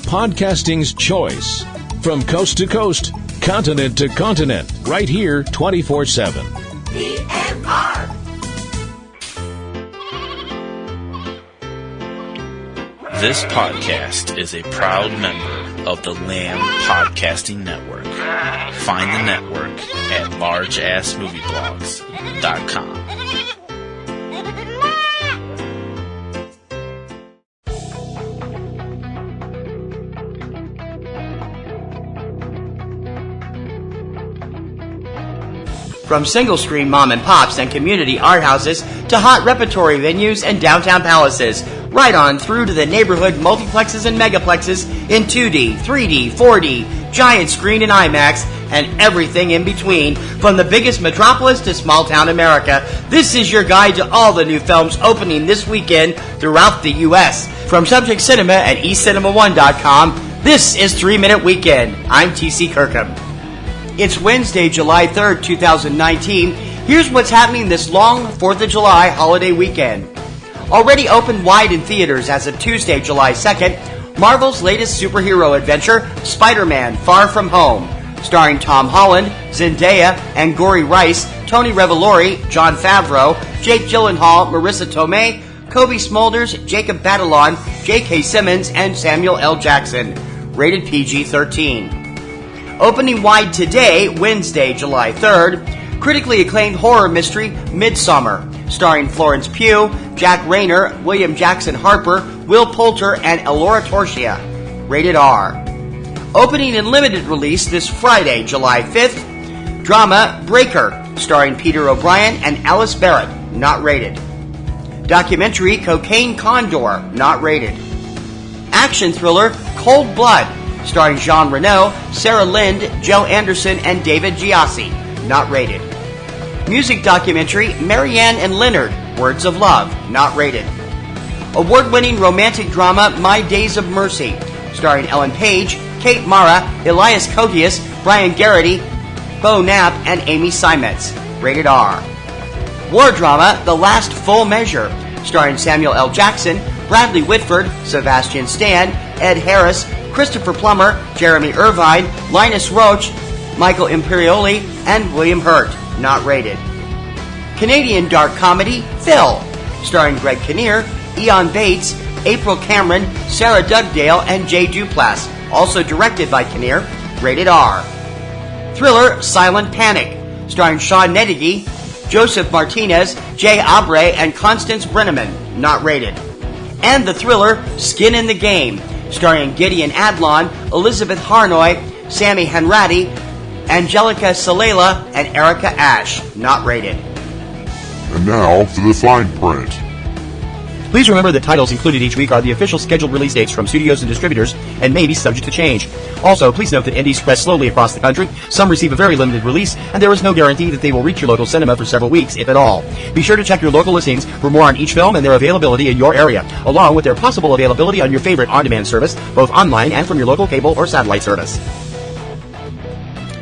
podcasting's choice. From coast to coast, continent to continent, right here 24/7. PNR. This podcast is a proud member of the Lamb Podcasting Network. Find the network at largeassmovieblogs.com. From single-screen mom and pops and community art houses to hot repertory venues and downtown palaces, right on through to the neighborhood multiplexes and megaplexes in 2D, 3D, 4D, giant screen and IMAX, and everything in between. From the biggest metropolis to small-town America, this is your guide to all the new films opening this weekend throughout the U.S. From Subject Cinema at eCinemaOne.com, this is 3 Minute Weekend. I'm T.C. Kirkham. It's Wednesday, July 3rd, 2019. Here's what's happening this long 4th of July holiday weekend. Already open wide in theaters as of Tuesday, July 2nd, Marvel's latest superhero adventure, Spider-Man Far From Home, starring Tom Holland, Zendaya, Angourie Rice, Tony Revolori, Jon Favreau, Jake Gyllenhaal, Marissa Tomei, Kobe Smulders, Jacob Batalon, J.K. Simmons, and Samuel L. Jackson. Rated PG-13. Opening wide today, Wednesday, July 3rd, critically acclaimed horror mystery Midsommar, starring Florence Pugh, Jack Rayner, William Jackson Harper, Will Poulter, and Elora Torchia. Rated R. Opening in limited release this Friday, July 5th, drama Breaker, starring Peter O'Brien and Alice Barrett. Not rated. Documentary Cocaine Condor. Not rated. Action thriller Cold Blood, starring Jean Reno, Sarah Lind, Joe Anderson, and David Giassi. Not rated. Music documentary Marianne and Leonard, Words of Love. Not rated. Award-winning romantic drama My Days of Mercy, starring Ellen Page, Kate Mara, Elias Koteas, Brian Garrity, Bo Knapp, and Amy Seimetz. Rated R. War drama The Last Full Measure, starring Samuel L. Jackson, Bradley Whitford, Sebastian Stan, Ed Harris, Christopher Plummer, Jeremy Irvine, Linus Roach, Michael Imperioli, and William Hurt. Not rated. Canadian dark comedy Phil, starring Greg Kinnear, Eon Bates, April Cameron, Sarah Dugdale, and Jay Duplass. Also directed by Kinnear. Rated R. Thriller Silent Panic, starring Sean Nedigi, Joseph Martinez, Jay Abre, and Constance Brenneman. Not rated. And the thriller Skin in the Game, starring Gideon Adlon, Elizabeth Harnoy, Sammy Hanratty, Angelica Salela, and Erica Ash. Not rated. And now for the fine print. Please remember that titles included each week are the official scheduled release dates from studios and distributors and may be subject to change. Also, please note that indies spread slowly across the country. Some receive a very limited release, and there is no guarantee that they will reach your local cinema for several weeks, if at all. Be sure to check your local listings for more on each film and their availability in your area, along with their possible availability on your favorite on-demand service, both online and from your local cable or satellite service.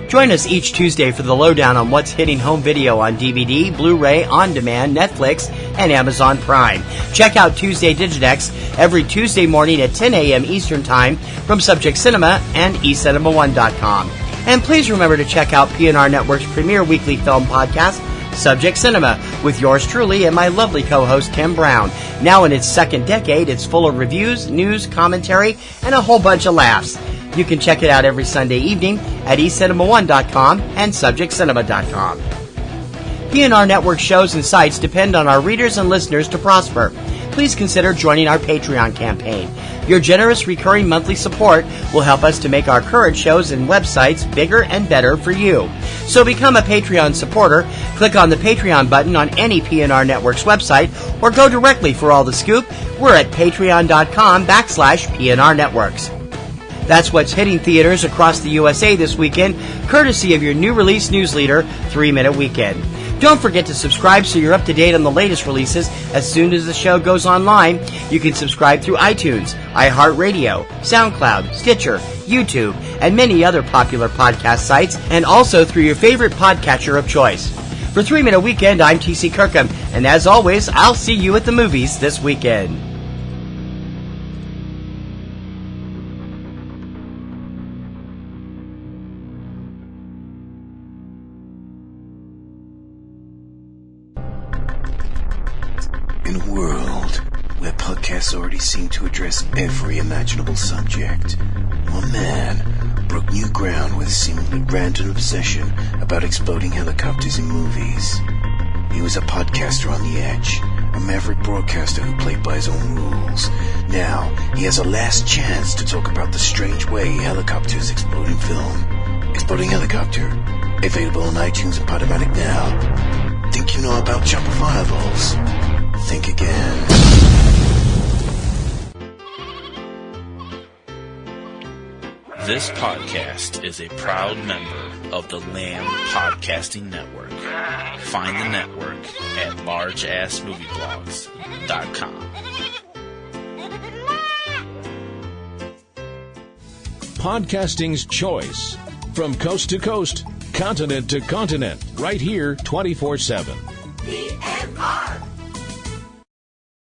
Join us each Tuesday for the lowdown on what's hitting home video on DVD, Blu-ray, on-demand, Netflix, and Amazon Prime. Check out Tuesday Digidex every Tuesday morning at 10 a.m. Eastern Time from Subject Cinema and eCinemaOne.com. And please remember to check out PNR Networks' premier weekly film podcast, Subject Cinema, with yours truly and my lovely co-host Tim Brown. Now in its second decade, it's full of reviews, news, commentary, and a whole bunch of laughs. You can check it out every Sunday evening at eCinemaOne.com and SubjectCinema.com. PNR Network shows and sites depend on our readers and listeners to prosper. Please consider joining our Patreon campaign. Your generous recurring monthly support will help us to make our current shows and websites bigger and better for you. So become a Patreon supporter, click on the Patreon button on any PNR Networks website, or go directly for all the scoop. We're at patreon.com/PNR Networks. That's what's hitting theaters across the USA this weekend, courtesy of your new release newsleader, 3 Minute Weekend. Don't forget to subscribe so you're up to date on the latest releases as soon as the show goes online. You can subscribe through iTunes, iHeartRadio, SoundCloud, Stitcher, YouTube, and many other popular podcast sites, and also through your favorite podcatcher of choice. For 3 Minute Weekend, I'm T.C. Kirkham, and as always, I'll see you at the movies this weekend. podcasts already seem to address every imaginable subject. One man broke new ground with a seemingly random obsession about exploding helicopters in movies. He was a podcaster on the edge, a maverick broadcaster who played by his own rules. Now, he has a last chance to talk about the strange way helicopters explode in film. Exploding Helicopter, available on iTunes and Podomatic now. Think you know about chopper fireballs? Think again. This podcast is a proud member of the Lamb Podcasting Network. Find the network at largeassmovieblogs.com. Podcasting's choice. From coast to coast, continent to continent, right here 24/7. PNR.